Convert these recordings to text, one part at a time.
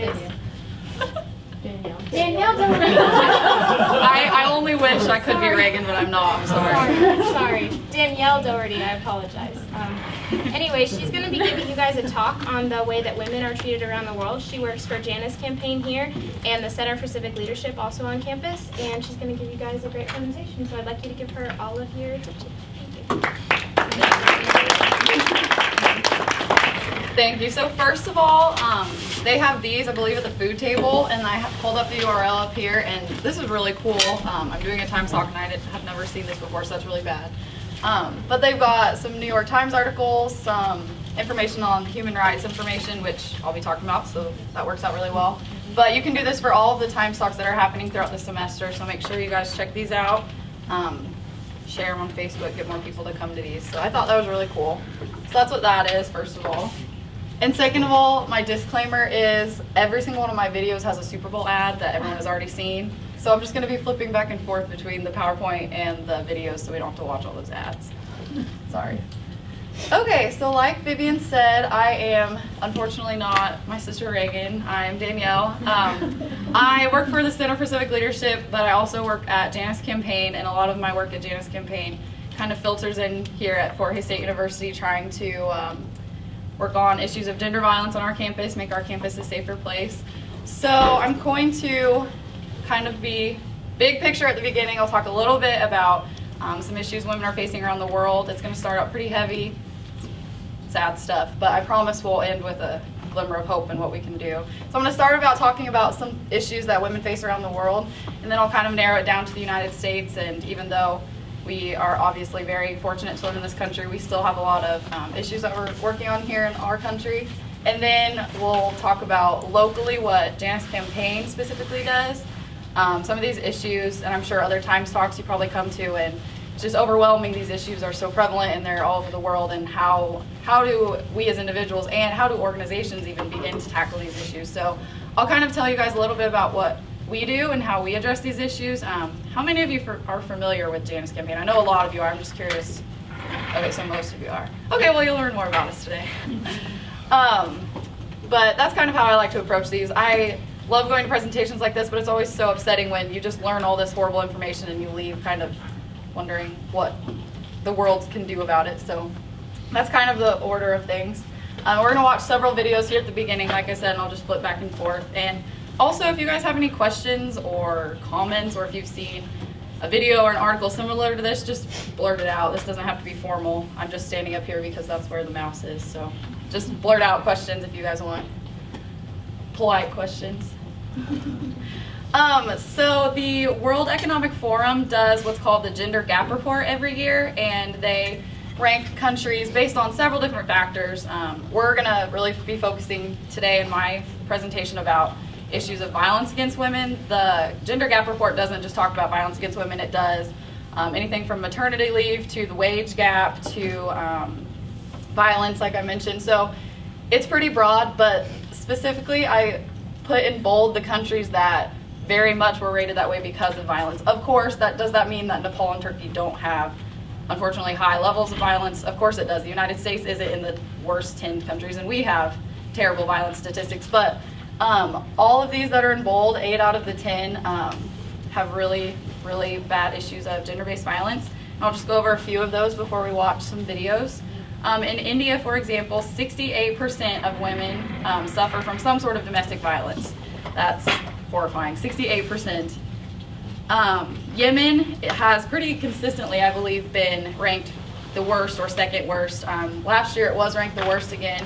guys. Danielle Dougherty. I only wish I could be Reagan, but I'm not. I'm sorry. Sorry. Danielle Dougherty, I apologize. Anyway, she's going to be giving you guys a talk on the way that women are treated around the world. She works for Janice Campaign here and the Center for Civic Leadership also on campus, and she's going to give you guys a great presentation, so I'd like you to give her all of your attention. Thank you. Thank you. So first of all, they have these, I believe, at the food table, and I have pulled up the URL up here, and this is really cool. I'm doing a Times talk, and I have never seen this before, so that's really bad. But they've got some New York Times articles, some information on human rights information, which I'll be talking about, so that works out really well. But you can do this for all of the Times talks that are happening throughout the semester, so make sure you guys check these out. Share them on Facebook, get more people to come to these. So I thought that was really cool. So that's what that is, first of all. And second of all, my disclaimer is every single one of my videos has a Super Bowl ad that everyone has already seen. So I'm just going to be flipping back and forth between the PowerPoint and the videos so we don't have to watch all those ads. Sorry. Okay, so like Vivian said, I am unfortunately not my sister Reagan. I'm Danielle. I work for the Center for Civic Leadership, but I also work at Janice Campaign, and a lot of my work at Janice Campaign kind of filters in here at Fort Hays State University, trying to work on issues of gender violence on our campus, make our campus a safer place. So I'm going to kind of be big picture at the beginning. I'll talk a little bit about some issues women are facing around the world. It's going to start out pretty heavy, sad stuff, but I promise we'll end with a glimmer of hope and what we can do. So I'm going to start about talking about some issues that women face around the world, and then I'll kind of narrow it down to the United States. And even though we are obviously very fortunate to live in this country, we still have a lot of issues that we're working on here in our country. And then we'll talk about locally what Janice Campaign specifically does. Some of these issues, and I'm sure other Times talks you probably come to, and it's just overwhelming. These issues are so prevalent and they're all over the world, and how do we as individuals and how do organizations even begin to tackle these issues? So I'll kind of tell you guys a little bit about what we do and how we address these issues. How many of you are familiar with Janice Campaign? I know a lot of you are. I'm just curious. Okay, so most of you are. Okay, well, you'll learn more about us today. But that's kind of how I like to approach these. I love going to presentations like this, but it's always so upsetting when you just learn all this horrible information and you leave kind of wondering what the world can do about it. So that's kind of the order of things. We're going to watch several videos here at the beginning, like I said, and I'll just flip back and forth. And also, if you guys have any questions or comments, or if you've seen a video or an article similar to this, just blurt it out. This doesn't have to be formal. I'm just standing up here because that's where the mouse is. So just blurt out questions if you guys want polite questions. So the World Economic Forum does what's called the Gender Gap Report every year, and they rank countries based on several different factors. We're going to really be focusing today in my presentation about issues of violence against women. The Gender Gap Report doesn't just talk about violence against women. It does anything from maternity leave to the wage gap to violence, like I mentioned. So it's pretty broad, but specifically I put in bold the countries that very much were rated that way because of violence. Of course, does that mean that Nepal and Turkey don't have, unfortunately, high levels of violence? Of course it does. The United States isn't in the worst 10 countries, and we have terrible violence statistics. But all of these that are in bold, 8 out of the 10, have really, really bad issues of gender-based violence. And I'll just go over a few of those before we watch some videos. In India, for example, 68% of women suffer from some sort of domestic violence. That's horrifying, 68%. Yemen has pretty consistently, I believe, been ranked the worst or second worst. Last year it was ranked the worst again,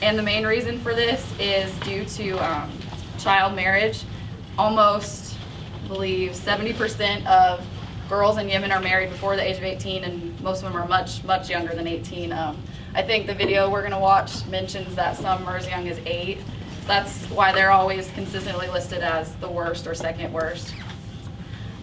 and the main reason for this is due to child marriage. Almost, I believe, 70% of girls in Yemen are married before the age of 18, and most of them are much, much younger than 18. I think the video we're going to watch mentions that some are as young as 8. That's why they're always consistently listed as the worst or second worst.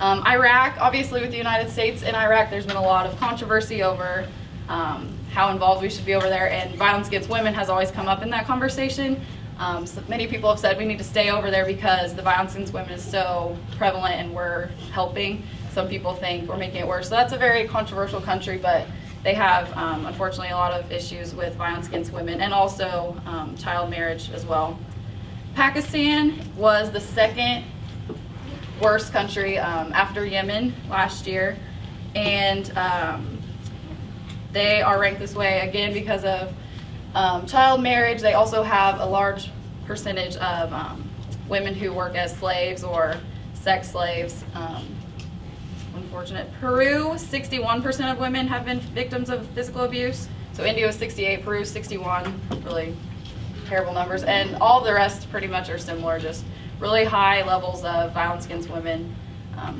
Iraq, obviously with the United States and Iraq, there's been a lot of controversy over how involved we should be over there, and violence against women has always come up in that conversation. So many people have said we need to stay over there because the violence against women is so prevalent and we're helping. Some people think we're making it worse. So that's a very controversial country, but they have, unfortunately, a lot of issues with violence against women and also child marriage as well. Pakistan was the second worst country after Yemen last year, and they are ranked this way again because of child marriage. They also have a large percentage of women who work as slaves or sex slaves. Unfortunate. Peru, 61% of women have been victims of physical abuse. So India was 68, Peru 61, really terrible numbers. And all the rest pretty much are similar, just really high levels of violence against women,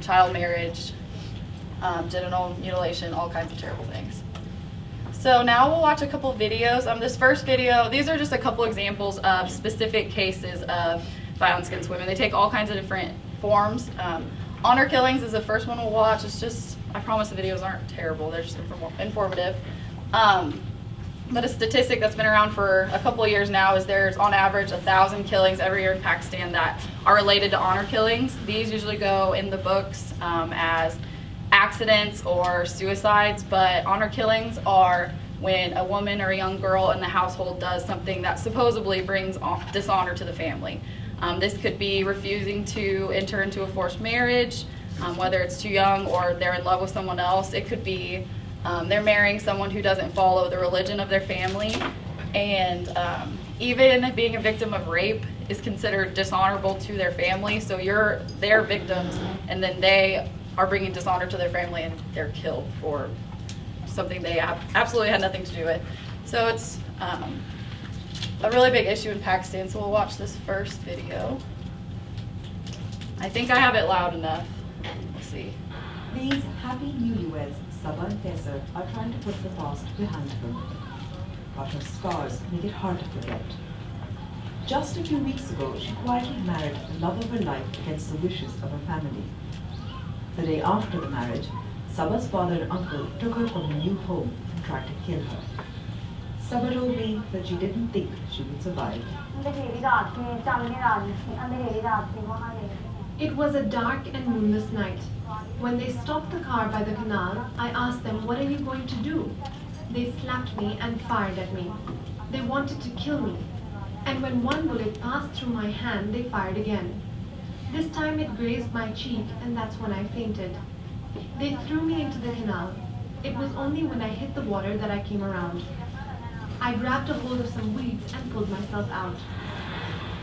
child marriage, genital mutilation, all kinds of terrible things. So now we'll watch a couple videos. This first video, these are just a couple examples of specific cases of violence against women. They take all kinds of different forms. Honor killings is the first one we'll watch. It's just, I promise the videos aren't terrible, they're just informative. But a statistic that's been around for a couple of years now is there's on average 1,000 killings every year in Pakistan that are related to honor killings. These usually go in the books as accidents or suicides, but honor killings are when a woman or a young girl in the household does something that supposedly brings dishonor to the family. This could be refusing to enter into a forced marriage, whether it's too young or they're in love with someone else. It could be they're marrying someone who doesn't follow the religion of their family. And even being a victim of rape is considered dishonorable to their family. So they're victims, and then they are bringing dishonor to their family and they're killed for something they absolutely had nothing to do with. So it's a really big issue in Pakistan, so we'll watch this first video. I think I have it loud enough. We'll see. These happy newlyweds, Saba and Faisal, are trying to put the past behind them. But her scars make it hard to forget. Just a few weeks ago, she quietly married the love of her life against the wishes of her family. The day after the marriage, Saba's father and uncle took her from her new home and tried to kill her. Saba told me that she didn't think she would survive. It was a dark and moonless night. When they stopped the car by the canal, I asked them, "What are you going to do?" They slapped me and fired at me. They wanted to kill me. And when one bullet passed through my hand, they fired again. This time it grazed my cheek, and that's when I fainted. They threw me into the canal. It was only when I hit the water that I came around. I grabbed a hold of some weeds and pulled myself out.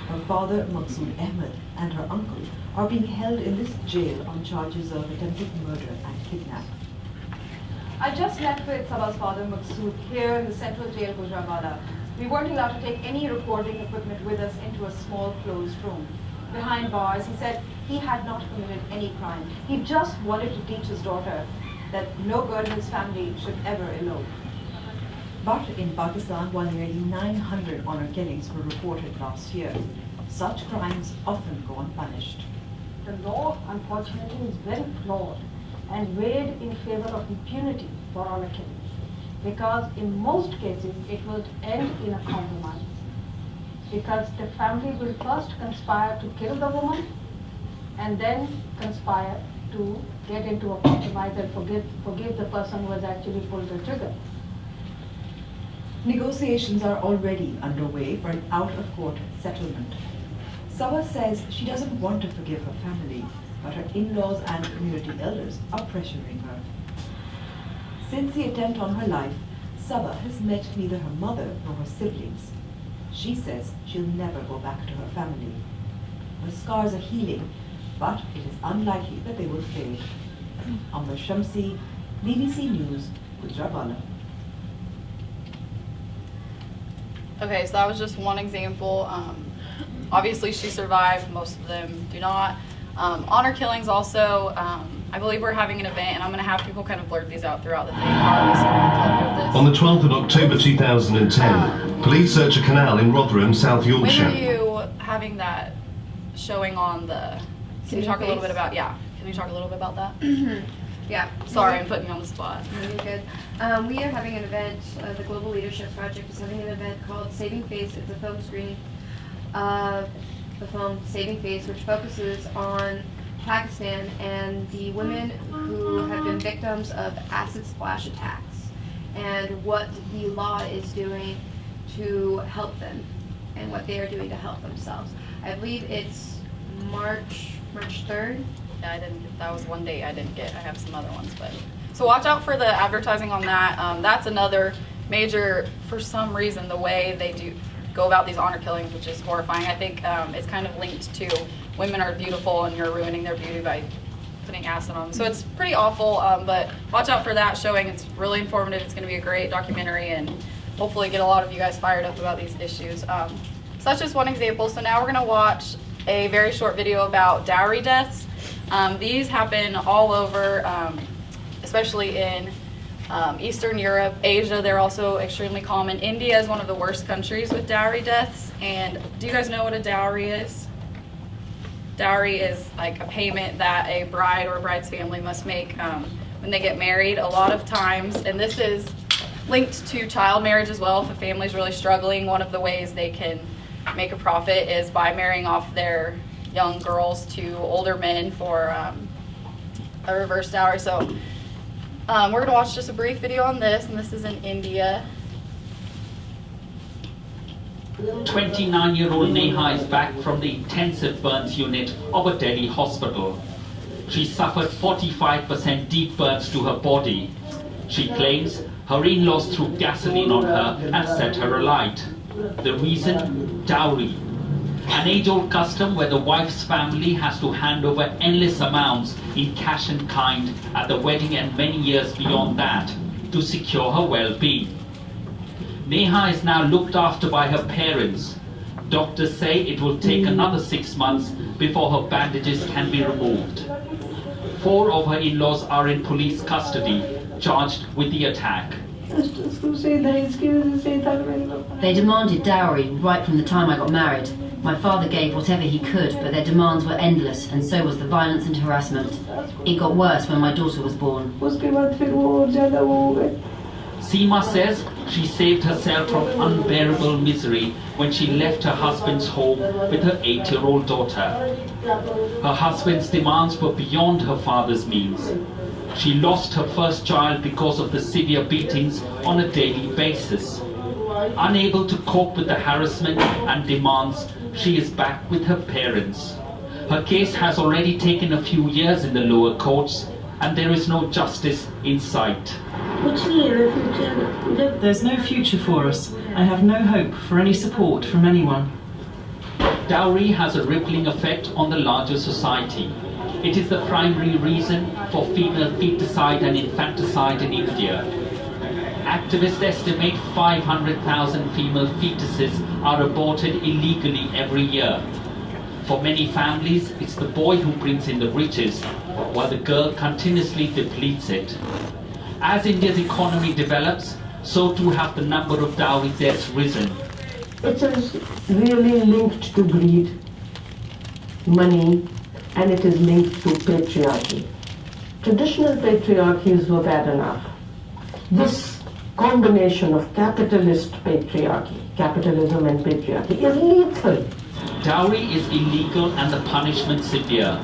Her father, Maqsood Ahmed, and her uncle are being held in this jail on charges of attempted murder and kidnapping. I just met with Saba's father, Maqsood, here in the central jail, Gujranwala. We weren't allowed to take any recording equipment with us into a small closed room. Behind bars, he said he had not committed any crime. He just wanted to teach his daughter that no girl in his family should ever elope. But in Pakistan, while nearly 900 honor killings were reported last year, such crimes often go unpunished. The law, unfortunately, is very flawed and weighed in favor of impunity for honor killings, because in most cases it will end in a compromise. Because the family will first conspire to kill the woman and then conspire to get into a compromise and forgive the person who has actually pulled the trigger. Negotiations are already underway for an out-of-court settlement. Saba says she doesn't want to forgive her family, but her in-laws and community elders are pressuring her. Since the attempt on her life, Saba has met neither her mother nor her siblings. She says she'll never go back to her family. Her scars are healing, but it is unlikely that they will fade. Amber Shamsi, BBC News, Gujranwala. Okay, so that was just one example. Obviously she survived, most of them do not. Honor killings also, I believe we're having an event, and I'm going to have people kind of blurt these out throughout the thing. On the 12th of October 2010, police search a canal in Rotherham, South Yorkshire. When are you having that showing on the, can you talk a little bit about, can you talk a little bit about that? Yeah. Sorry, I'm putting you on the spot. Really good. We are having an event, the Global Leadership Project is having an event called Saving Face. It's a film screening of the film Saving Face, which focuses on Pakistan and the women who have been victims of acid splash attacks and what the law is doing to help them and what they are doing to help themselves. I believe it's March 3rd. Yeah, I didn't. That was one date I didn't get. I have some other ones, but so watch out for the advertising on that. That's another major. For some reason, the way they do go about these honor killings, which is horrifying. I think it's kind of linked to women are beautiful and you're ruining their beauty by putting acid on them. So it's pretty awful. But watch out for that showing. It's really informative. It's going to be a great documentary and hopefully get a lot of you guys fired up about these issues. So that's just one example. So now we're going to watch a very short video about dowry deaths. These happen all over, especially in Eastern Europe, Asia. They're also extremely common. India is one of the worst countries with dowry deaths. And do you guys know what a dowry is? Dowry is like a payment that a bride or a bride's family must make when they get married. A lot of times, and this is linked to child marriage as well. If a family's really struggling, one of the ways they can make a profit is by marrying off their young girls to older men for a reverse dowry. So we're going to watch just a brief video on this, and this is in India. 29-year-old Neha is back from the intensive burns unit of a Delhi hospital. She suffered 45% deep burns to her body. She claims her in-laws threw gasoline on her and set her alight. The reason? Dowry. An age-old custom where the wife's family has to hand over endless amounts in cash and kind at the wedding and many years beyond that to secure her well-being. Neha is now looked after by her parents. Doctors say it will take another 6 months before her bandages can be removed. 4 of her in-laws are in police custody, charged with the attack. They demanded dowry right from the time I got married. My father gave whatever he could, but their demands were endless, and so was the violence and harassment. It got worse when my daughter was born. Seema says she saved herself from unbearable misery when she left her husband's home with her 8-year-old daughter. Her husband's demands were beyond her father's means. She lost her first child because of the severe beatings on a daily basis. Unable to cope with the harassment and demands, she is back with her parents. Her case has already taken a few years in the lower courts, and there is no justice in sight. There's no future for us. I have no hope for any support from anyone. Dowry has a rippling effect on the larger society. It is the primary reason for female feticide and infanticide in India. Activists estimate 500,000 female fetuses are aborted illegally every year. For many families, it's the boy who brings in the riches, while the girl continuously depletes it. As India's economy develops, so too have the number of dowry deaths risen. It is really linked to greed, money, and it is linked to patriarchy. Traditional patriarchies were bad enough. This combination of capitalist patriarchy, capitalism and patriarchy, is lethal. Dowry is illegal and the punishment severe,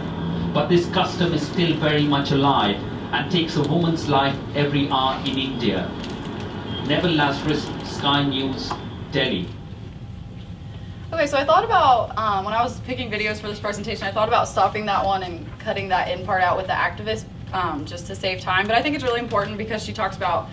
but this custom is still very much alive and takes a woman's life every hour in India. Neville Lazarus, Sky News, Delhi. Okay, so I thought about, when I was picking videos for this presentation, I thought about stopping that one and cutting that in part out with the activist just to save time. But I think it's really important because she talks about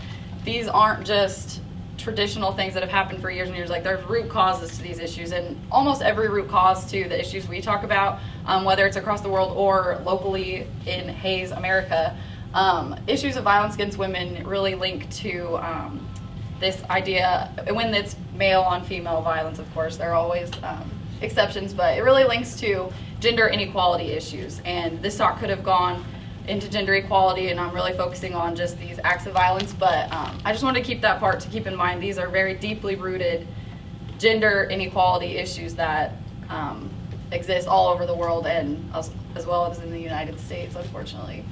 these aren't just traditional things that have happened for years and years. Like, there's root causes to these issues, and almost every root cause to the issues we talk about, whether it's across the world or locally in Hayes, America, issues of violence against women really link to this idea, when it's male on female violence, of course, there are always exceptions, but it really links to gender inequality issues. And this talk could have gone into gender equality, and I'm really focusing on just these acts of violence, but I just wanted to keep that part to keep in mind. These are very deeply rooted gender inequality issues that exist all over the world, and as well as in the United States, unfortunately.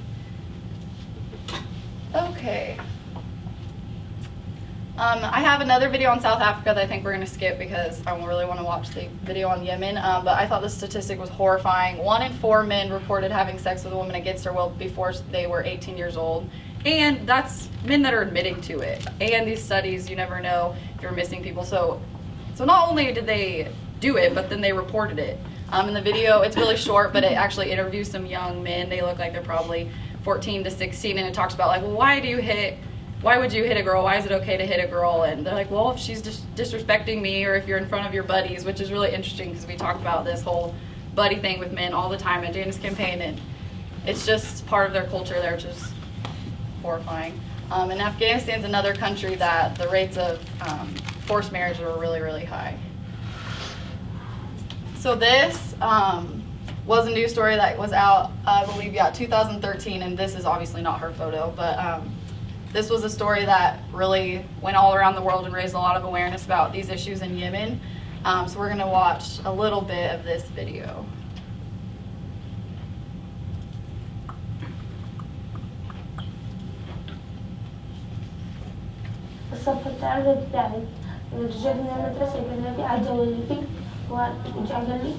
Okay. I have another video on South Africa that I think we're going to skip because I really want to watch the video on Yemen, but I thought the statistic was horrifying. 1 in 4 men reported having sex with a woman against their will before they were 18 years old, and that's men that are admitting to it. And these studies, you never know if you're missing people. So not only did they do it, but then they reported it. In the video, it's really short, but it actually interviews some young men. They look like they're probably 14 to 16, and it talks about like, well, why would you hit a girl? Why is it okay to hit a girl? And they're like, well, if she's just disrespecting me, or if you're in front of your buddies, which is really interesting because we talk about this whole buddy thing with men all the time at Janice Campaign, and it's just part of their culture there, which is horrifying. And Afghanistan's another country that the rates of forced marriage are really, really high. So this was a news story that was out, I believe, 2013, and this is obviously not her photo, but this was a story that really went all around the world and raised a lot of awareness about these issues in Yemen. So we're going to watch a little bit of this video. الصف الثالث بتاعي رجعت من المدرسة كان في عجة والدتي ورجع قال لي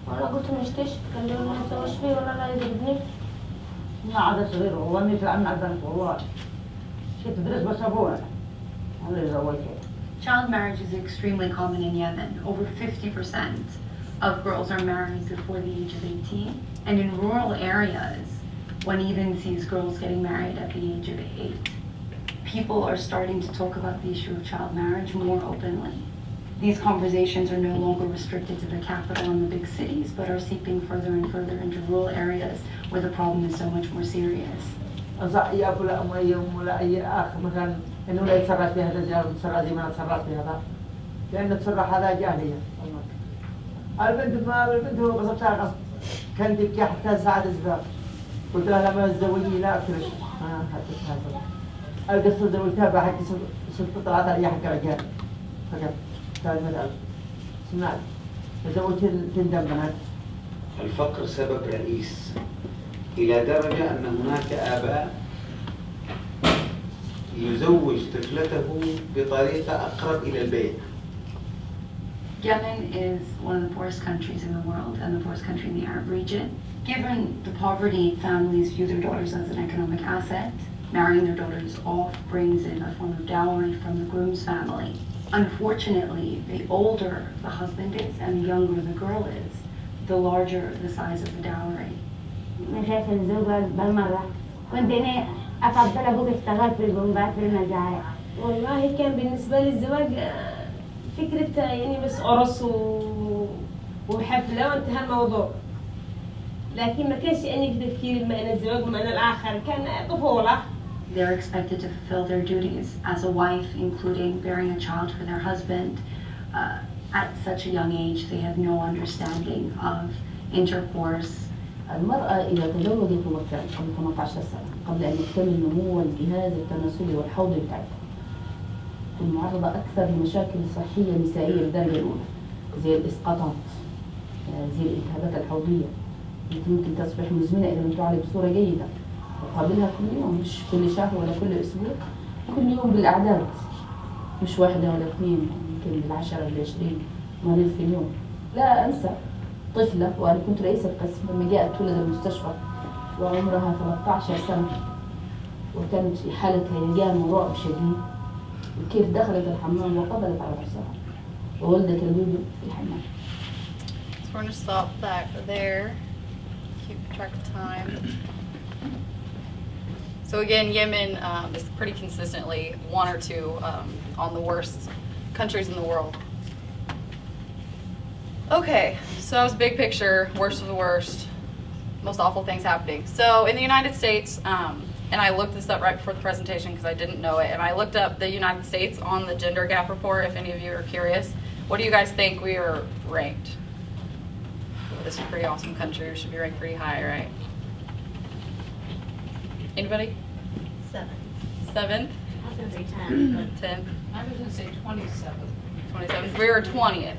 أنا قلت مشتش قال لي ما نسويش فيه ولا لا يضربني. ما عاد صغير والله مثل عنا البنك والله شيء تدرس بس أبوها أنا اللي زوجته. Child marriage is extremely common in Yemen. Over 50% of girls are married before the age of 18. And in rural areas, one even sees girls getting married at the age of 8. People are starting to talk about the issue of child marriage more openly. These conversations are no longer restricted to the capital and the big cities, but are seeping further and further into rural areas where the problem is so much more serious. يأكل أموالهم ولا أي أخ مثلا إنه لا يتصرف في هذا الجانب يتصرف زي ما يتصرف في هذا لأن التصرف هذا جاهلية. البنت ما البنت هو قصبتها قصب كان تبكي حتى ساعة الزواج قلت لها لما تزوجي لا أكلش هذا القصة زوجتها بحق ست طلعت عليها حق رجال فقط كان مثلا سمعت تزوجت تندم بنات. الفقر سبب رئيس إلى درجة أن هناك آباء يزوج طفلته بطريقة أقرب إلى البيت. Yemen is one of the poorest countries in the world and the poorest country in the Arab region. Given the poverty, families view their daughters as an economic asset. Marrying their daughters off brings in a form of dowry from the groom's family. Unfortunately, the older the husband is and the younger the girl is, the larger the size of the dowry. أنا شايفة الزوج بالمرة كنت أنا أفضل أبوك اشتغل في البومبات في المزارع. والله كان بالنسبة لي الزواج فكرة يعني بس قرص وحفلة وانتهى الموضوع. لكن ما كانش أني في تفكير بما أن الزواج بما أن الآخر كان طفولة. They're expected to fulfill their duties as a wife, including bearing a child for their husband. At such a young age, they have no understanding of intercourse. المرأة إذا تزوجت مبكرا قبل 18 سنة قبل أن يكتمل نمو الجهاز التناسلي والحوضي بتاعتها تكون معرضة أكثر لمشاكل صحية نسائية بالدرجة الأولى زي الإسقاطات زي الالتهابات الحوضية التي ممكن تصبح مزمنة إذا لم تعالج بصورة جيدة وقابلها كل يوم مش كل شهر ولا كل أسبوع كل يوم بالأعداد مش واحدة ولا اثنين يمكن بالعشرة بالعشرين مريض في اليوم. لا أنسى طفلة وأنا كنت رئيسة القسم لما جاءت تولد المستشفى وعمرها 13 سنة وكانت في حالة هيجان ورعب شديد وكيف دخلت الحمام وقبلت على نفسها وولدت البيبي في الحمام. So we're going to stop that there. Keep track of time. So again, Yemen is pretty consistently one or two on the worst countries in the world. Okay, so that was big picture, worst of the worst, most awful things happening. So in the United States, and I looked this up right before the presentation because I didn't know it, and I looked up the United States on the gender gap report, if any of you are curious. What do you guys think we are ranked? This is a pretty awesome country, we should be ranked pretty high, right? Anybody? 7. 7? I was going to say 10. 10? I was going to say 27. 27. We were 20th.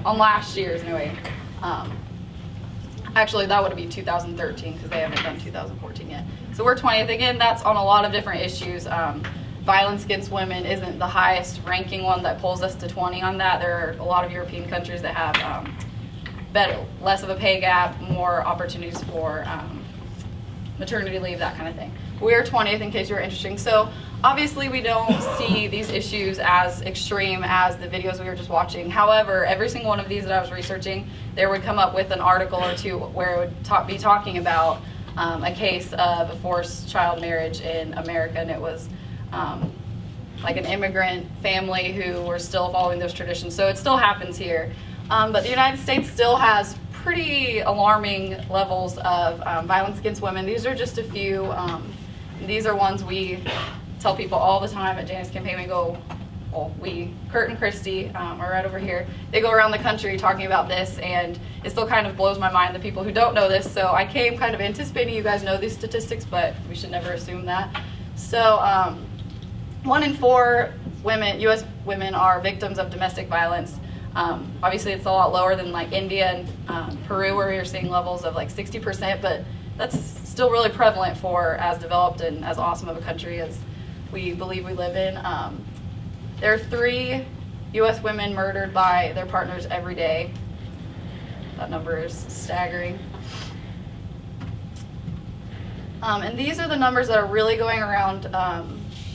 On last year's, anyway. Actually, that would be 2013 because they haven't done 2014 yet. So we're 20th. Again, that's on a lot of different issues. Violence against women isn't the highest ranking one that pulls us to 20 on that. There are a lot of European countries that have less of a pay gap, more opportunities for maternity leave, that kind of thing. We're 20th in case you're interested. So Obviously, we don't see these issues as extreme as the videos we were just watching. However, every single one of these that I was researching, there would come up with an article or two where it would be talking about a case of a forced child marriage in America, and it was like an immigrant family who were still following those traditions. So it still happens here. But the United States still has pretty alarming levels of violence against women. These are just a few. These are ones we tell people all the time at Janice Campaign. We go, well, Kurt and Christy are right over here. They go around the country talking about this, and it still kind of blows my mind, the people who don't know this. So I came kind of anticipating you guys know these statistics, but we should never assume that. So 1 in 4 women, U.S. women, are victims of domestic violence. Obviously, it's a lot lower than like India and Peru, where we are seeing levels of like 60%, but that's still really prevalent for as developed and as awesome of a country as we believe we live in. There are 3 U.S. women murdered by their partners every day. That number is staggering. And these are the numbers that are really going around,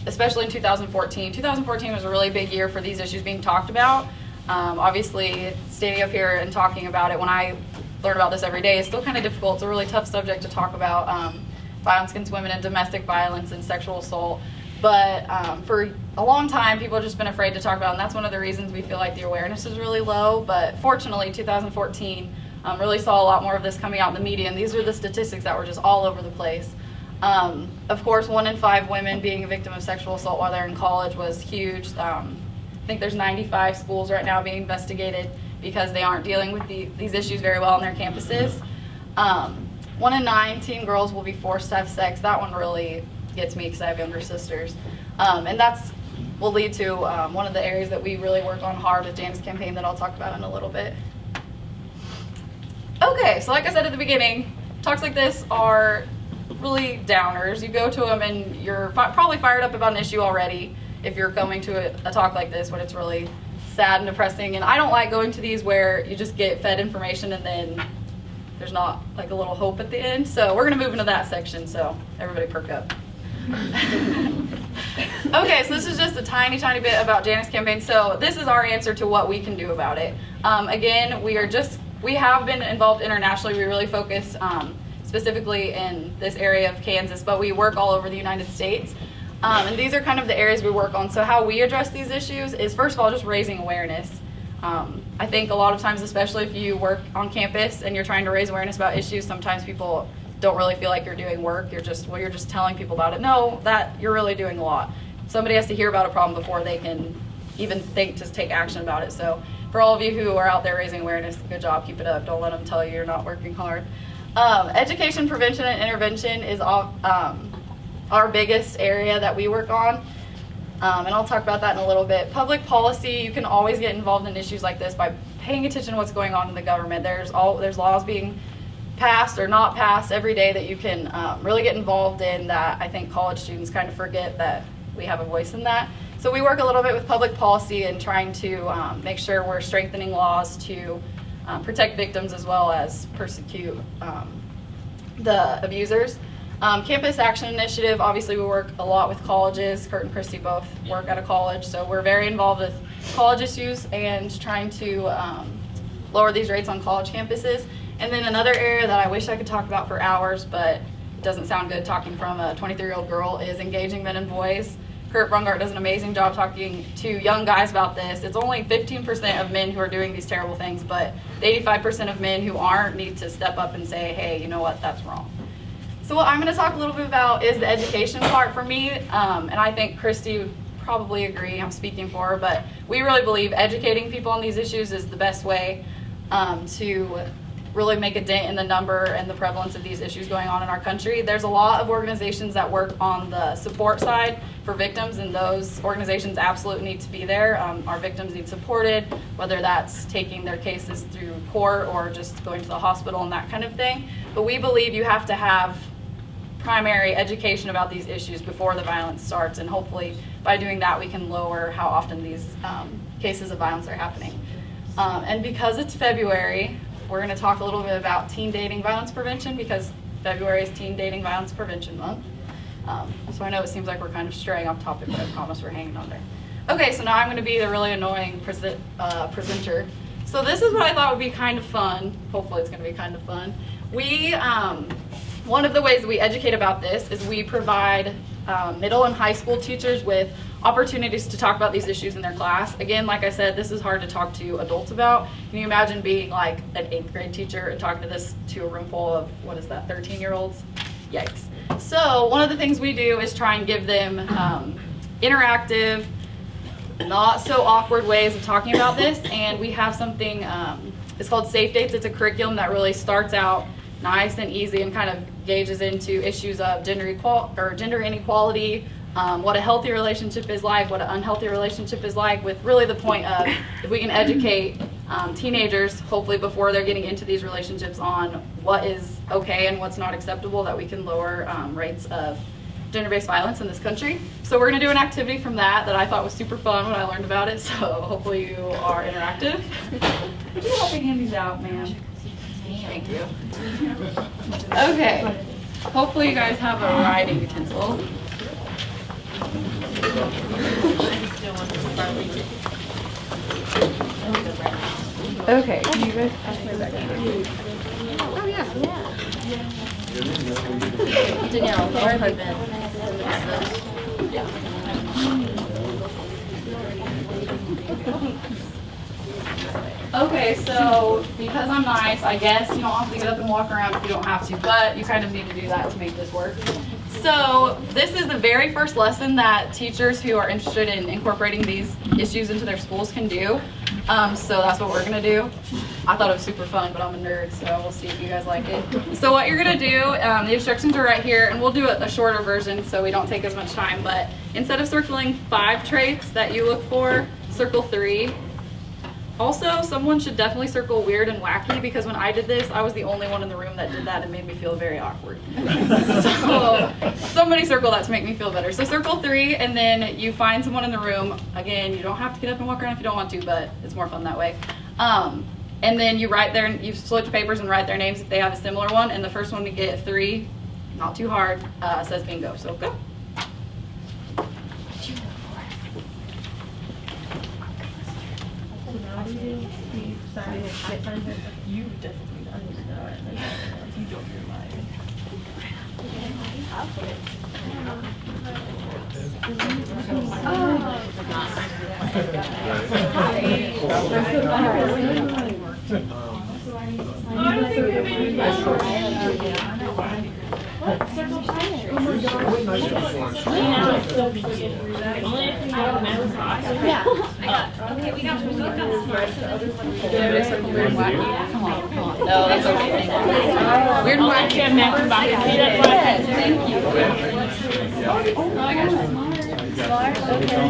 especially in 2014. 2014 was a really big year for these issues being talked about. Obviously, standing up here and talking about it, when I learn about this every day, is still kind of difficult. It's a really tough subject to talk about, violence against women and domestic violence and sexual assault. But for a long time, people have just been afraid to talk about it, and that's one of the reasons we feel like the awareness is really low. But fortunately, 2014 really saw a lot more of this coming out in the media, and these are the statistics that were just all over the place. Of course, 1 in 5 women being a victim of sexual assault while they're in college was huge. I think there's 95 schools right now being investigated because they aren't dealing with these issues very well on their campuses. 1 in 9 teen girls will be forced to have sex. That one really gets me because I have younger sisters. And that's will lead to one of the areas that we really work on hard with Janice Campaign that I'll talk about in a little bit. Okay, so like I said at the beginning, talks like this are really downers. You go to them and you're probably fired up about an issue already if you're going to a talk like this when it's really sad and depressing. And I don't like going to these where you just get fed information and then there's not like a little hope at the end. So we're going to move into that section, so everybody perk up. Okay, so this is just a tiny bit about Janice Campaign. So this is our answer to what we can do about it. Again, we have been involved internationally. We really focus specifically in this area of Kansas, but we work all over the United States. And these are kind of the areas we work on. So how we address these issues is, first of all, just raising awareness. I think a lot of times, especially if you work on campus and you're trying to raise awareness about issues, sometimes people don't really feel like you're doing work. You're just telling people about it. No, that you're really doing a lot. Somebody has to hear about a problem before they can even think to take action about it. So for all of you who are out there raising awareness, good job, keep it up. Don't let them tell you you're not working hard. Education, prevention, and intervention is our biggest area that we work on. And I'll talk about that in a little bit. Public policy, you can always get involved in issues like this by paying attention to what's going on in the government. There's laws being passed or not passed every day that you can really get involved in that I think college students kind of forget that we have a voice in that. So we work a little bit with public policy and trying to make sure we're strengthening laws to protect victims as well as persecute the abusers. Campus Action Initiative, obviously we work a lot with colleges. Kurt and Christy both work at a college, so we're very involved with college issues and trying to lower these rates on college campuses. And then another area that I wish I could talk about for hours, but it doesn't sound good talking from a 23-year-old girl, is engaging men and boys. Kurt Brungart does an amazing job talking to young guys about this. It's only 15% of men who are doing these terrible things, but the 85% of men who aren't need to step up and say, hey, you know what, that's wrong. So what I'm going to talk a little bit about is the education part for me, and I think Christy would probably agree, I'm speaking for her, but we really believe educating people on these issues is the best way to really make a dent in the number and the prevalence of these issues going on in our country. There's a lot of organizations that work on the support side for victims, and those organizations absolutely need to be there. Our victims need supported, whether that's taking their cases through court or just going to the hospital and that kind of thing. But we believe you have to have primary education about these issues before the violence starts, and hopefully by doing that we can lower how often these cases of violence are happening. And because it's February, we're going to talk a little bit about teen dating violence prevention, because February is Teen Dating Violence Prevention Month. So I know it seems like we're kind of straying off topic, but I promise we're hanging on there. Okay, so now I'm going to be the really annoying presenter. So this is what I thought would be kind of fun. Hopefully it's going to be kind of fun. One of the ways that we educate about this is we provide middle and high school teachers with opportunities to talk about these issues in their class. Again, like I said, this is hard to talk to adults about. Can you imagine being like an 8th grade teacher and talking to a room full of, 13-year-olds? Yikes. So one of the things we do is try and give them interactive, not so awkward ways of talking about this, and we have something, it's called Safe Dates. It's a curriculum that really starts out nice and easy and kind of gauges into issues of gender inequality, what a healthy relationship is like, what an unhealthy relationship is like, with really the point of if we can educate teenagers, hopefully before they're getting into these relationships, on what is okay and what's not acceptable, that we can lower rates of gender-based violence in this country. So we're going to do an activity from that I thought was super fun when I learned about it, so hopefully you are interactive. Would you help me hand these out, ma'am? Thank you. Okay, hopefully you guys have a writing utensil. Okay, can you guys pass me back? Oh yeah. Danielle, where have you been? Okay, so because I'm nice, I guess you don't have to get up and walk around if you don't have to, but you kind of need to do that to make this work. So this is the very first lesson that teachers who are interested in incorporating these issues into their schools can do. So that's what we're gonna do. I thought it was super fun, but I'm a nerd, so we'll see if you guys like it. So what you're gonna do, the instructions are right here, and we'll do a shorter version so we don't take as much time, but instead of circling 5 traits that you look for, circle 3. Also, someone should definitely circle weird and wacky, because when I did this, I was the only one in the room that did that and made me feel very awkward. So somebody circle that to make me feel better. So circle 3, and then you find someone in the room. Again, you don't have to get up and walk around if you don't want to, but it's more fun that way. And then you write you switch papers and write their names if they have a similar one, and the first one to get 3, not too hard, says bingo. So go. You definitely understand. You don't realize. Okay, we got weird wacky. Come on. No, that's okay. Weird and wacky. Thank you. Oh my gosh. Smart. Okay.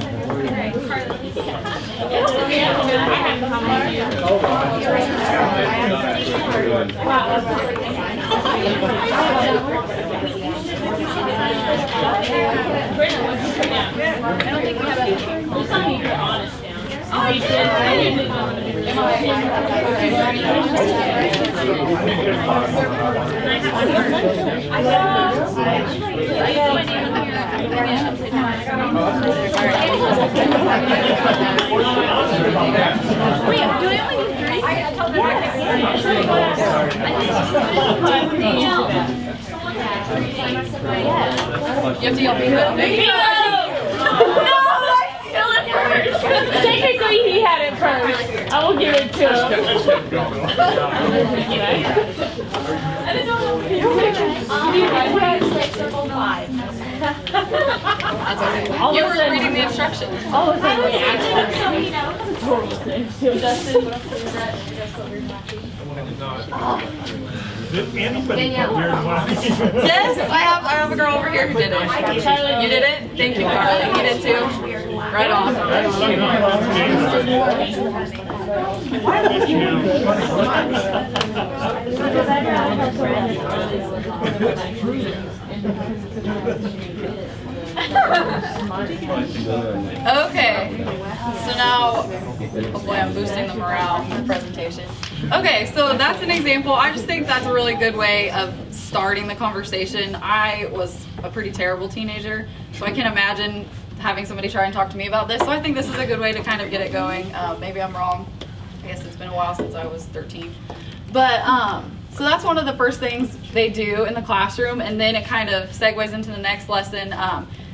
You have to yell bingo. Bingo! No, I feel it first. Technically, he had it first. I will give it to him. Circle 5. That's okay. You were reading the instructions. Oh, Justin. Danielle. Yes, I have a girl over here who did it. You did it? Thank you, Carly. You did too? Right on. Okay, so now hopefully I'm boosting the morale in the presentation. Okay, so that's an example. I just think that's a really good way of starting the conversation. I was a pretty terrible teenager, so I can't imagine having somebody try and talk to me about this. So I think this is a good way to kind of get it going. Maybe I'm wrong. I guess it's been a while since I was 13. But so that's one of the first things they do in the classroom, and then it kind of segues into the next lesson.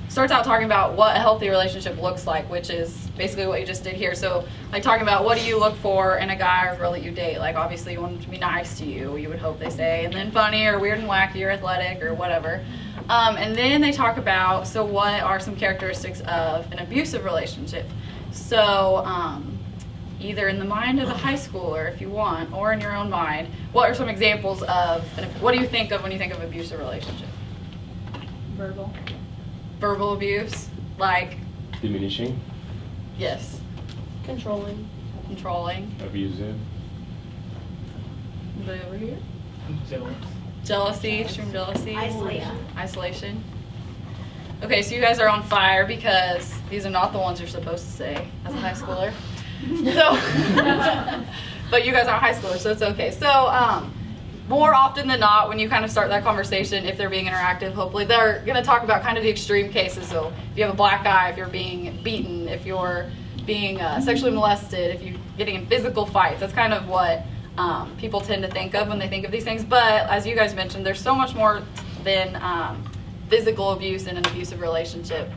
Starts out talking about what a healthy relationship looks like, which is basically what you just did here. So like talking about what do you look for in a guy or girl that you date. Like obviously you want them to be nice to you, you would hope they say, and then funny or weird and wacky or athletic or whatever. And then they talk about, so what are some characteristics of an abusive relationship? So either in the mind of a high schooler if you want, or in your own mind, what are some examples of, what do you think of when you think of abusive relationship? Verbal abuse, like diminishing, yes. Controlling. Abusive. Anybody over here? Jealousy, extreme jealousy. Isolation. Okay, so you guys are on fire because these are not the ones you're supposed to say as a high schooler. So, but you guys are high schoolers, so it's okay. So, more often than not, when you kind of start that conversation, if they're being interactive, hopefully they're going to talk about kind of the extreme cases. So if you have a black eye, if you're being beaten, if you're being sexually molested, if you're getting in physical fights, that's kind of what people tend to think of when they think of these things. But as you guys mentioned, there's so much more than physical abuse in an abusive relationship.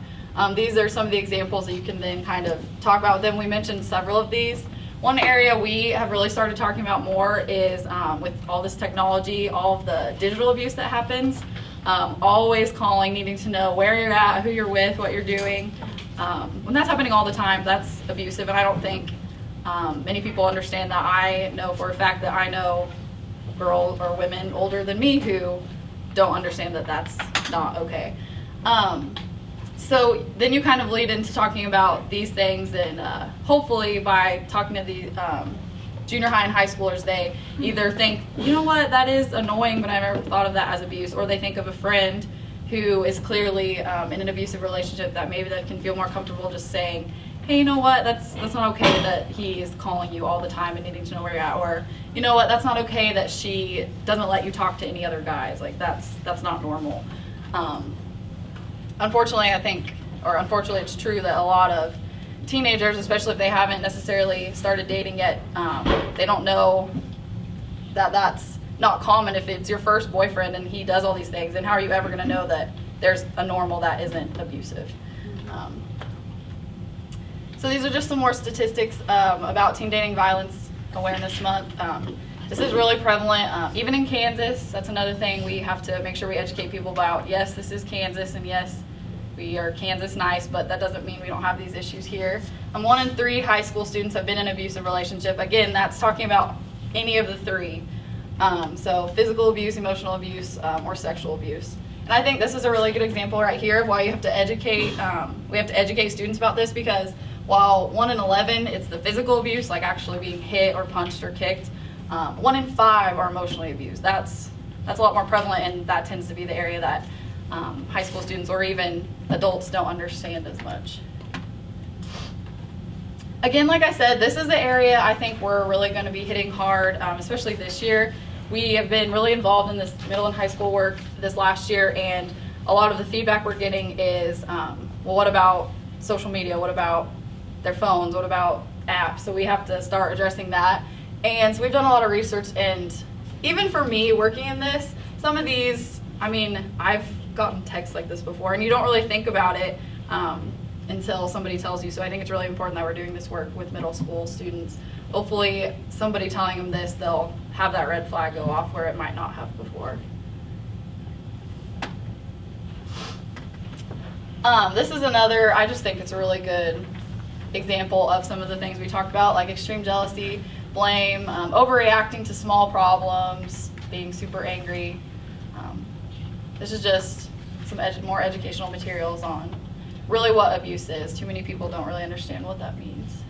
These are some of the examples that you can then kind of talk about with them. We mentioned several of these. One area we have really started talking about more is with all this technology, all of the digital abuse that happens, always calling, needing to know where you're at, who you're with, what you're doing. When that's happening all the time, that's abusive, and I don't think many people understand that. I know for a fact that I know girls or women older than me who don't understand that that's not okay. So then you kind of lead into talking about these things, and hopefully by talking to the junior high and high schoolers, they either think, you know what, that is annoying, but I never thought of that as abuse, or they think of a friend who is clearly in an abusive relationship that maybe they can feel more comfortable just saying, hey, you know what, that's not okay that he is calling you all the time and needing to know where you're at, or you know what, that's not okay that she doesn't let you talk to any other guys. Like that's not normal. Unfortunately, it's true that a lot of teenagers, especially if they haven't necessarily started dating yet, they don't know that that's not common. If it's your first boyfriend and he does all these things, then how are you ever going to know that there's a normal that isn't abusive? So these are just some more statistics about Teen Dating Violence Awareness Month. This is really prevalent, even in Kansas. That's another thing we have to make sure we educate people about. Yes, this is Kansas, and yes, we are Kansas nice, but that doesn't mean we don't have these issues here. 1 in 3 high school students have been in an abusive relationship. Again, that's talking about any of the 3. So physical abuse, emotional abuse, or sexual abuse. And I think this is a really good example right here of why you have to educate, we have to educate students about this, because while 1 in 11, it's the physical abuse, like actually being hit or punched or kicked, 1 in 5 are emotionally abused. That's a lot more prevalent, and that tends to be the area that high school students or even adults don't understand as much. Again, like I said, this is the area I think we're really going to be hitting hard, especially this year. We have been really involved in this middle and high school work this last year, and a lot of the feedback we're getting is, well, what about social media? What about their phones? What about apps? So we have to start addressing that. And so we've done a lot of research, and even for me working in this, some of these, I mean, I've gotten texts like this before, and you don't really think about it until somebody tells you. So I think it's really important that we're doing this work with middle school students. Hopefully somebody telling them this, they'll have that red flag go off where it might not have before. This is another, I just think it's a really good example of some of the things we talked about, like extreme jealousy, blame, overreacting to small problems, being super angry. This is just some more educational materials on really what abuse is. Too many people don't really understand what that means.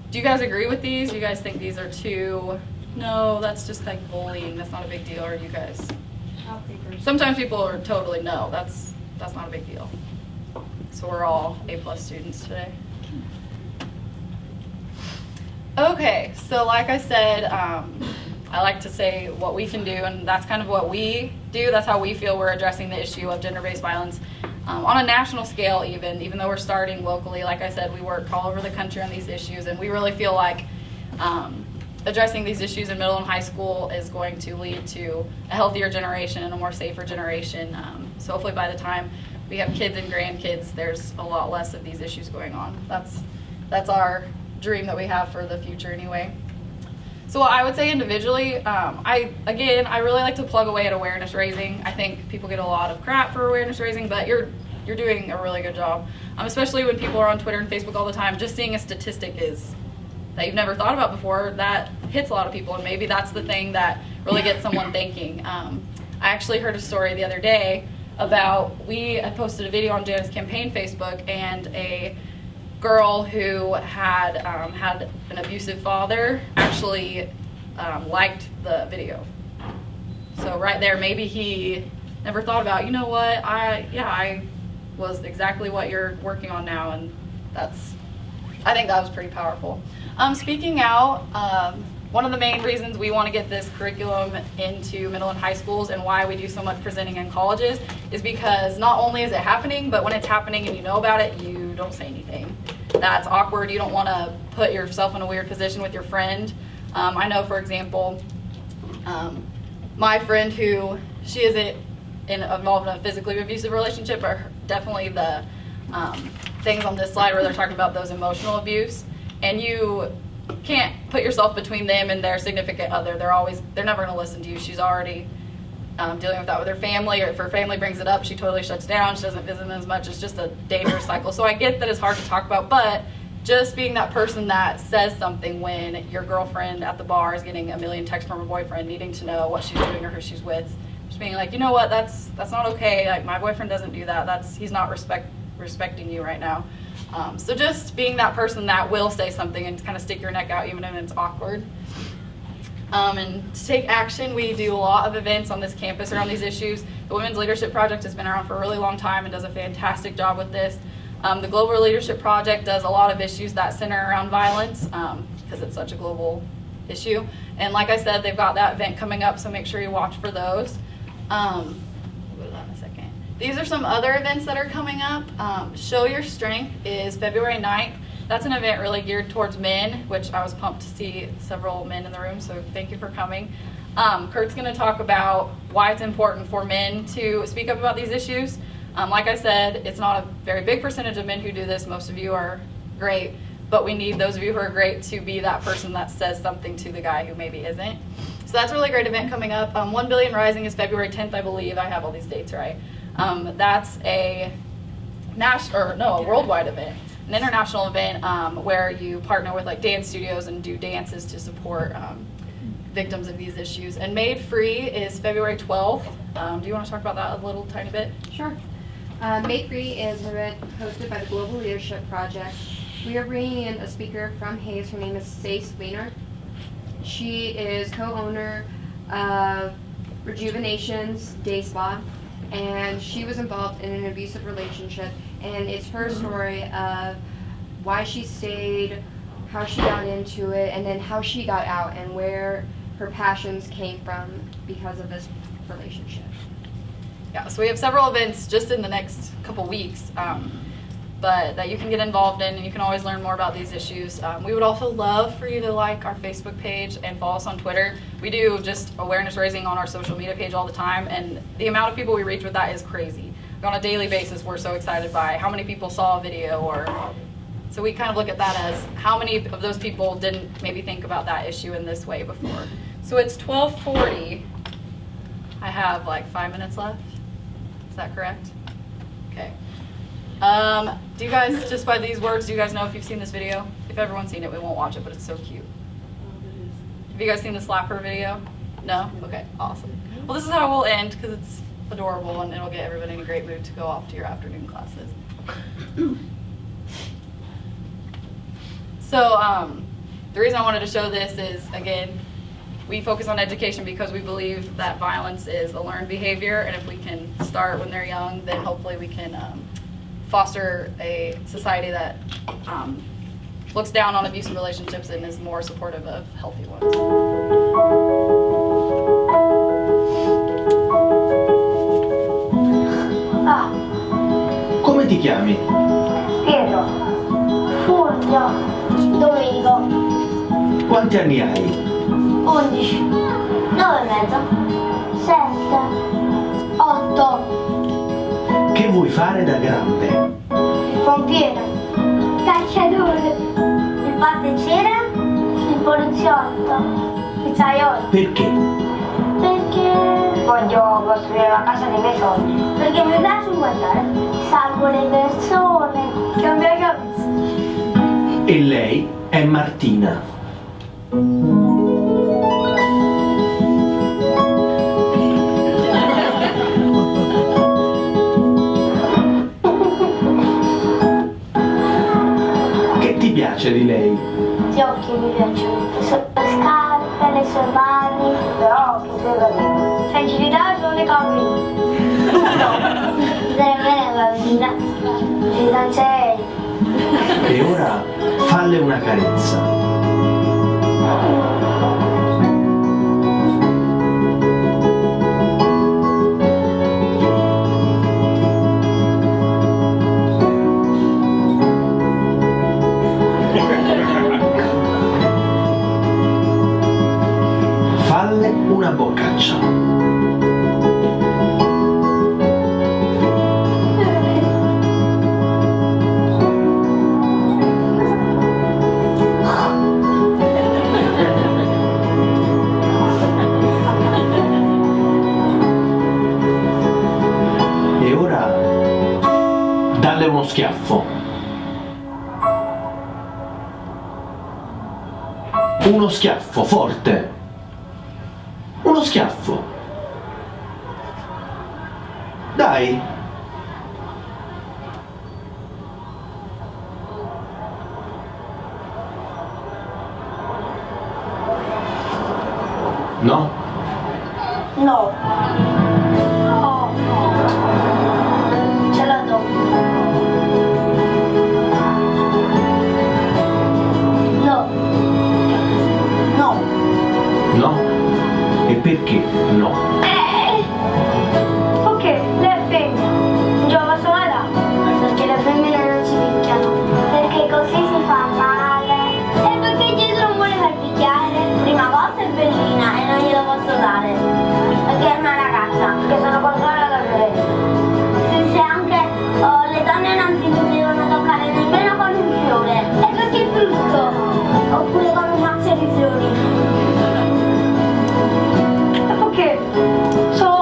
Do you guys agree with these? You guys think these are too, no, that's just like bullying, that's not a big deal, or you guys? Sometimes people are totally, no, that's not a big deal. So we're all A+ students today. Okay, so like I said, I like to say what we can do, and that's kind of what we do. That's how we feel we're addressing the issue of gender-based violence on a national scale, even though we're starting locally. Like I said, we work all over the country on these issues, and we really feel like addressing these issues in middle and high school is going to lead to a healthier generation and a more safer generation. So hopefully by the time we have kids and grandkids, there's a lot less of these issues going on. That's our dream that we have for the future anyway. So I would say individually, I really like to plug away at awareness raising. I think people get a lot of crap for awareness raising, but you're doing a really good job. Especially when people are on Twitter and Facebook all the time, just seeing a statistic that you've never thought about before, that hits a lot of people, and maybe that's the thing that really gets someone thinking. I actually heard a story the other day about, we had posted a video on Janice Campaign Facebook, and a girl who had had an abusive father actually liked the video. So right there, maybe he never thought about, you know what, I was exactly what you're working on now, and I think that was pretty powerful. Speaking out, one of the main reasons we want to get this curriculum into middle and high schools and why we do so much presenting in colleges is because not only is it happening, but when it's happening and you know about it, you don't say anything. That's awkward. You don't want to put yourself in a weird position with your friend. I know, for example, my friend who, she isn't involved in a physically abusive relationship, but definitely the things on this slide where they're talking about those emotional abuse, and you can't put yourself between them and their significant other. They're never going to listen to you. She's already dealing with that with her family, or if her family brings it up, she totally shuts down. She doesn't visit them as much. It's just a dangerous cycle. So I get that it's hard to talk about, but just being that person that says something when your girlfriend at the bar is getting a million texts from her boyfriend needing to know what she's doing or who she's with, just being like, you know what, that's not okay. Like, my boyfriend doesn't do that. He's not respecting you right now. So just being that person that will say something and kind of stick your neck out even if it's awkward. And to take action, we do a lot of events on this campus around these issues. The Women's Leadership Project has been around for a really long time and does a fantastic job with this. The Global Leadership Project does a lot of issues that center around violence because it's such a global issue. And like I said, they've got that event coming up, so make sure you watch for those. We'll go to that in a second. These are some other events that are coming up. Show Your Strength is February 9th. That's an event really geared towards men, which I was pumped to see several men in the room, so thank you for coming. Kurt's going to talk about why it's important for men to speak up about these issues. Like I said, it's not a very big percentage of men who do this. Most of you are great, but we need those of you who are great to be that person that says something to the guy who maybe isn't. So that's a really great event coming up. 1 Billion Rising is February 10th, I believe. I have all these dates right. That's a worldwide event, an international event where you partner with like dance studios and do dances to support victims of these issues. And Made Free is February 12th. Do you want to talk about that a little tiny bit? Sure. Made Free is an event hosted by the Global Leadership Project. We are bringing in a speaker from Hayes. Her name is Stace Weiner. She is co-owner of Rejuvenation's Day Spa, and she was involved in an abusive relationship, and it's her story of why she stayed, how she got into it, and then how she got out and where her passions came from because of this relationship. Yeah, so we have several events just in the next couple weeks but that you can get involved in, and you can always learn more about these issues. We would also love for you to like our Facebook page and follow us on Twitter. We do just awareness raising on our social media page all the time, and the amount of people we reach with that is crazy. On a daily basis, we're so excited by how many people saw a video, so we kind of look at that as how many of those people didn't maybe think about that issue in this way before. So it's 12:40. I have like 5 minutes left. Is that correct? Okay. Do you guys, just by these words, do you guys know if you've seen this video? If everyone's seen it, we won't watch it, but it's so cute. Have you guys seen the slapper video? No? Okay, awesome. Well, this is how we'll end because it's adorable and it'll get everybody in a great mood to go off to your afternoon classes. So the reason I wanted to show this is, again, we focus on education because we believe that violence is a learned behavior, and if we can start when they're young, then hopefully we can foster a society that looks down on abusive relationships and is more supportive of healthy ones. chiami? Pietro, Fulvio, Domenico, Quanti anni hai? 11, 9 e mezzo, 7, 8, Che vuoi fare da grande? pompiere, cacciatore, il pasticcere, il poliziotto, il pizzaiolo. Perché? Perché voglio costruire la casa dei miei sogni. Perché mi piace guardare, salvo le persone, cambia cazzo. E lei è Martina. Che ti piace di lei? Gli occhi mi piacciono, le sue scarpe, le sue mani, però che due capelli. Fragilità sono le capelli. Bene, bambina. Fidanzai. E ora falle una carezza. Falle una boccaccia. E ora dalle uno schiaffo. Uno schiaffo forte. Uno schiaffo. Dai. No? No. No. Ce la do. No. No. No? E perché no? Ok, lei è femmina. Non ce la posso mai dare. Perché le femmine non si picchiano. Perché così si fa male. E perché Gesù non vuole far picchiare. Prima cosa è bellina e non glielo posso dare. Perché è una ragazza, che sono contraria alla violenza. Se anche le donne non si potevano toccare nemmeno con un fiore. E perché è brutto. Oppure con un mazzo di fiori. E perché? Sono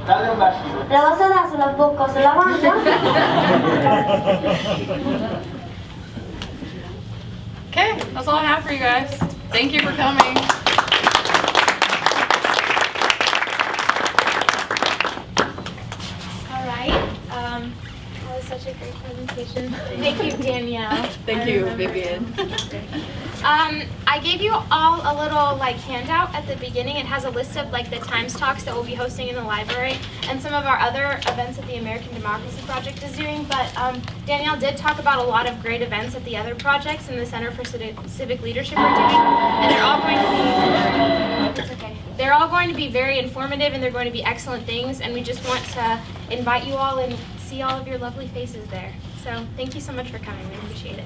Dalle un bacino. la posso dare sulla bocca o sulla pancia? Okay, that's all I have for you guys. Thank you for coming. All right. That was such a great presentation. Thank you, Danielle. Thank you, Vivian. I gave you all a little handout at the beginning. It has a list of the Times talks that we'll be hosting in the library and some of our other events that the American Democracy Project is doing. But Danielle did talk about a lot of great events that the other projects in the Center for Civic Leadership are doing, and they're all going to be. It's okay. They're all going to be very informative, and they're going to be excellent things. And we just want to invite you all and see all of your lovely faces there. So thank you so much for coming. We appreciate it.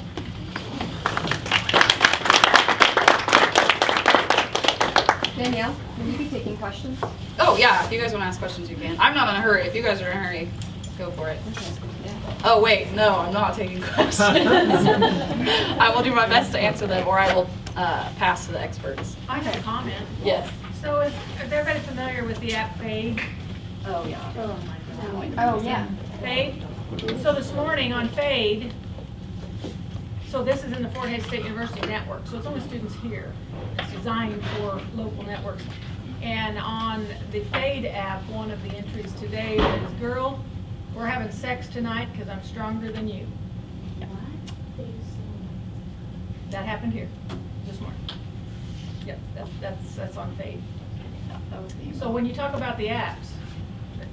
Danielle, will you be taking questions? Oh yeah, if you guys want to ask questions, you can. I'm not in a hurry. If you guys are in a hurry, go for it. Okay. Yeah. Oh wait, no, I'm not taking questions. I will do my best to answer them, or I will pass to the experts. I have a comment. Yes. So is everybody familiar with the app Fade? Oh yeah. Oh my God. Oh yeah. Fade? So this morning on Fade, so this is in the Fort Hays State University network, so it's only students here. It's designed for local networks. And on the Fade app, one of the entries today is, "Girl, we're having sex tonight because I'm stronger than you." That happened here this morning. Yep, that's on Fade. That was the So when you talk about the apps,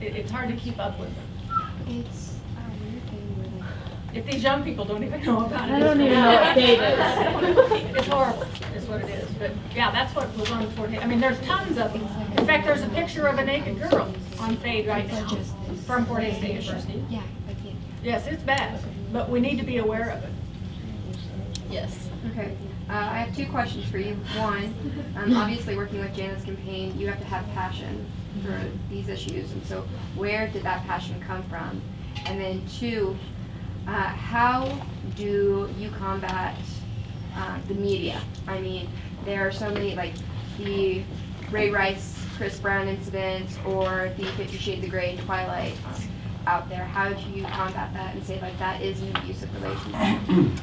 it's hard to keep up with them. It's a weird thing where If these young people don't even know about it. I don't even know what date it is. It's horrible, is what it is. But yeah, that's what was on Fort Hays. I mean, there's tons of them. In fact, there's a picture of a naked girl on Fade right now from Fort Hays State University. Yeah, I can. Yes, it's bad, but we need to be aware of it. Yes. Okay. I have two questions for you. One, obviously working with Janice's campaign, you have to have passion for these issues. And so where did that passion come from? And then two, how do you combat the media? I mean, there are so many, like the Ray Rice, Chris Brown incidents, or the 50 Shades of Grey, Twilight out there. How do you combat that and say, like, that is an abusive relationship?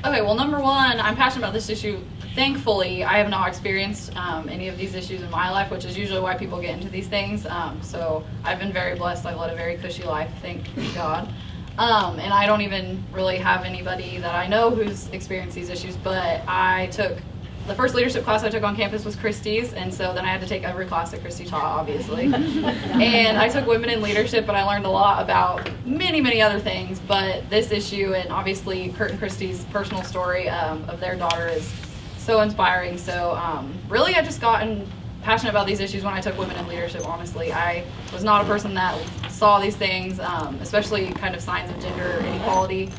Okay, well, number one, I'm passionate about this issue. Thankfully, I have not experienced any of these issues in my life, which is usually why people get into these things. So I've been very blessed. I've led a very cushy life, thank God. And I don't even really have anybody that I know who's experienced these issues, but I took the first leadership class I took on campus was Christie's, and so then I had to take every class that Christy taught, obviously. And I took women in leadership, and I learned a lot about many, many other things, but this issue, and obviously Kurt and Christy's personal story of their daughter is so inspiring. So really I just gotten passionate about these issues when I took women in leadership, honestly. I was not a person that saw these things, especially kind of signs of gender inequality,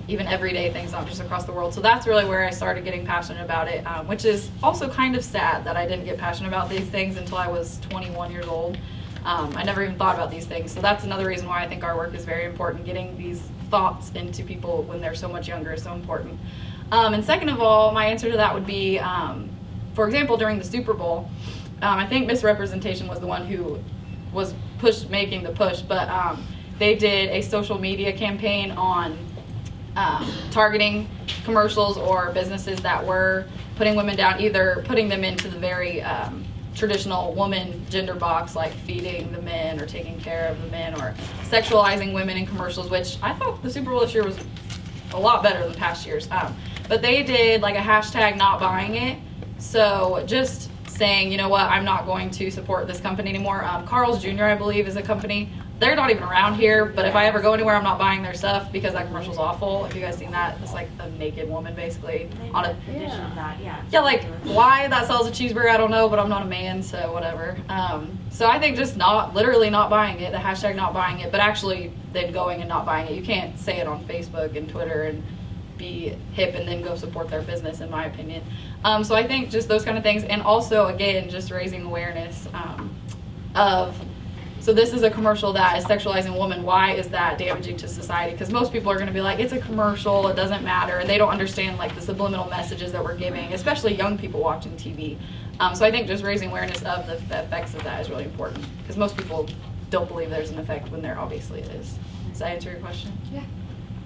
even everyday things, not just across the world. So that's really where I started getting passionate about it, which is also kind of sad that I didn't get passionate about these things until I was 21 years old. I never even thought about these things. So that's another reason why I think our work is very important. Getting these thoughts into people when they're so much younger is so important. And second of all, my answer to that would be, for example, during the Super Bowl, I think misrepresentation was the one who was making the push, but they did a social media campaign on targeting commercials or businesses that were putting women down, either putting them into the very traditional woman gender box, like feeding the men or taking care of the men, or sexualizing women in commercials, which I thought the Super Bowl this year was a lot better than past years. But they did like a hashtag not buying it. So just saying, you know what, I'm not going to support this company anymore. Carl's Jr., I believe, is a company. They're not even around here, but if I ever go anywhere, I'm not buying their stuff because that commercial's awful. If you guys seen that, it's like a naked woman basically on a yeah, like why that sells a cheeseburger, I don't know, but I'm not a man, so whatever. So I think just literally not buying it, the hashtag not buying it, but actually then going and not buying it. You can't say it on Facebook and Twitter and be hip and then go support their business, in my opinion. So I think just those kind of things, and also again just raising awareness of, so this is a commercial that is sexualizing a woman. Why is that damaging to society? Because most people are going to be like, it's a commercial, it doesn't matter, and they don't understand like the subliminal messages that we're giving, especially young people watching TV. So I think just raising awareness of the effects of that is really important, because most people don't believe there's an effect when there obviously is. Does that answer your question? Yeah.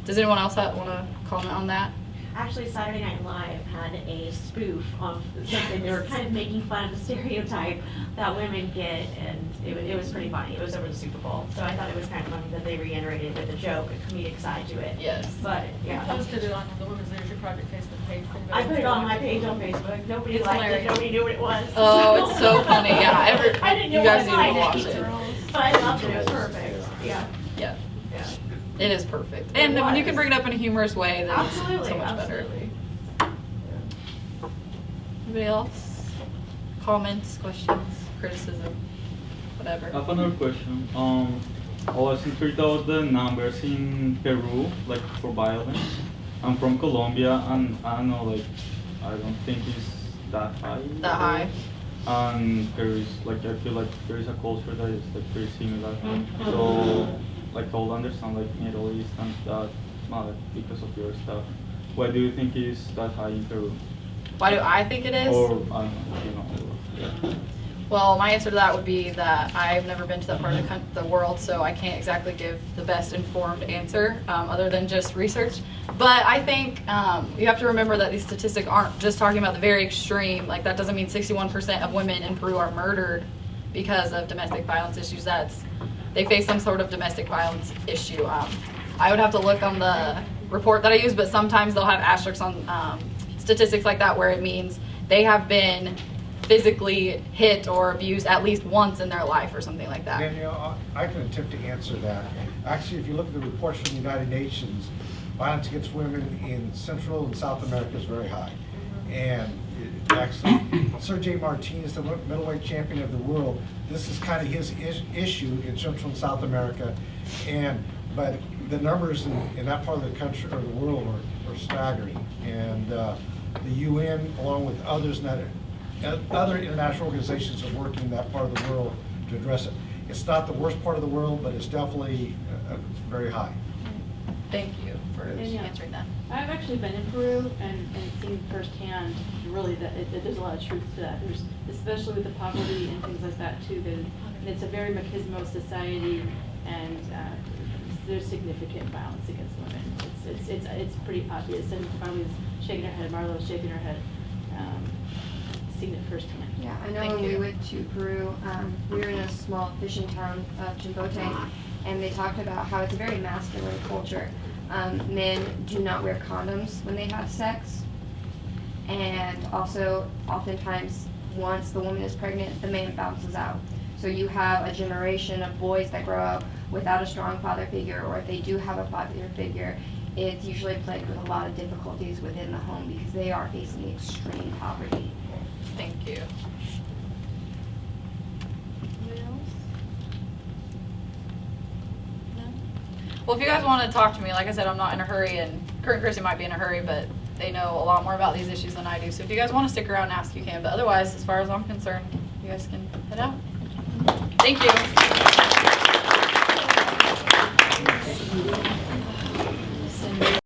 Does anyone else want to comment on that? Actually, Saturday Night Live had a spoof of something. They were kind of making fun of the stereotype that women get, and it was pretty funny. It was over the Super Bowl, so I thought it was kind of funny that they reiterated with a joke, a comedic side to it. Yes. But yeah. I posted it on the Women's Leadership Project Facebook page. I put it on my page on Facebook. Nobody liked it. Nobody knew what it was. Oh, it's so funny. Yeah, I didn't know you guys what need to watch it. But I loved it. It was perfect. Yeah. Yeah. It is perfect. And when you can bring it up in a humorous way, then it's so much better. Anybody else? Comments, questions, criticism, whatever? I have another question. I was intrigued about the numbers in Peru, like for violence. I'm from Colombia, and I don't know, like, I don't think it's that high. That high. And there is, like, I feel like there is a culture that is like very similar. So, like, I would understand, like, Middle East and that, not because of your stuff. Why do you think it's that high in Peru? Why do I think it is? Or, I don't know, you know, yeah. Well, my answer to that would be that I've never been to that part of the world, so I can't exactly give the best informed answer other than just research. But I think you have to remember that these statistics aren't just talking about the very extreme. Like, that doesn't mean 61% of women in Peru are murdered because of domestic violence issues. They face some sort of domestic violence issue. I would have to look on the report that I use, but sometimes they'll have asterisks on statistics like that where it means they have been physically hit or abused at least once in their life or something like that? Danielle, I can attempt to answer that. Actually, if you look at the reports from the United Nations, violence against women in Central and South America is very high. And actually, Sergey Martinez, the middleweight champion of the world, this is kind of his issue in Central and South America. But the numbers in that part of the country or the world are staggering. And the UN, along with others, other international organizations are working in that part of the world to address it. It's not the worst part of the world, but it's definitely very high. Thank you for answering that. I've actually been in Peru and seen firsthand really that there's a lot of truth to that. There's, especially with the poverty and things like that too, it's a very machismo society, and there's significant violence against women. It's pretty obvious, and Marley was shaking her head, Marla was shaking her head, seen it firsthand. Yeah, I know when we went to Peru, we were in a small fishing town of Chimbote, and they talked about how it's a very masculine culture. Men do not wear condoms when they have sex, and also oftentimes once the woman is pregnant, the man bounces out. So you have a generation of boys that grow up without a strong father figure, or if they do have a father figure, it's usually plagued with a lot of difficulties within the home because they are facing extreme poverty. Thank you. Well, if you guys want to talk to me, like I said, I'm not in a hurry, and Kurt and Chrissy might be in a hurry, but they know a lot more about these issues than I do. So if you guys want to stick around and ask, you can. But otherwise, as far as I'm concerned, you guys can head out. Thank you.